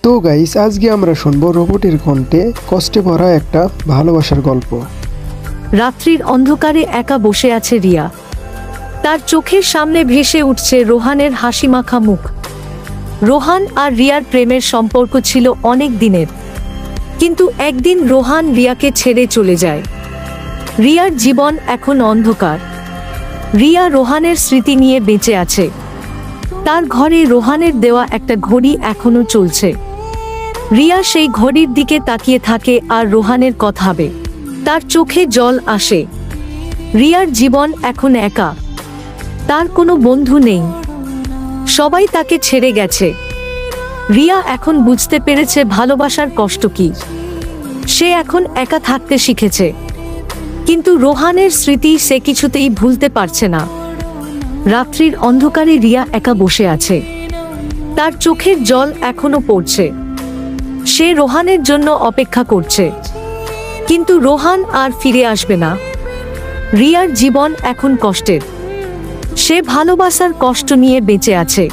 তো গাইস, আজকে আমরা শুনবো রোবটের কণ্ঠে কষ্টে ভরা একটা ভালোবাসার গল্প। রাত্রির অন্ধকারে একা বসে আছে রিয়া। তার চোখের সামনে ভেসে উঠছে রোহানের হাসিমাখা মুখ। রোহান আর রিয়ার প্রেমের সম্পর্ক ছিল অনেক দিনের, কিন্তু একদিন রোহান রিয়াকে ছেড়ে চলে যায়। রিয়ার জীবন এখন অন্ধকার। রিয়া রোহানের স্মৃতি নিয়ে বেঁচে আছে। তার ঘরে রোহানের দেওয়া একটা ঘড়ি এখনো চলছে। রিয়া সেই ঘড়ির দিকে তাকিয়ে থাকে আর রোহানের কথা ভাবে। তার চোখে জল আসে। রিয়ার জীবন এখন একা। তার কোনো বন্ধু নেই, সবাই তাকে ছেড়ে গেছে। রিয়া এখন বুঝতে পেরেছে ভালোবাসার কষ্ট কি। সে এখন একা থাকতে শিখেছে, কিন্তু রোহানের স্মৃতি সে কিছুতেই ভুলতে পারছে না। রাত্রির অন্ধকারে রিয়া একা বসে আছে। তার চোখের জল এখনো পড়ছে। সে রোহানের জন্য অপেক্ষা করছে, কিন্তু রোহান আর ফিরে আসবে না। রিয়ার জীবন এখন কষ্টের। সে ভালোবাসার কষ্ট নিয়ে বেঁচে আছে।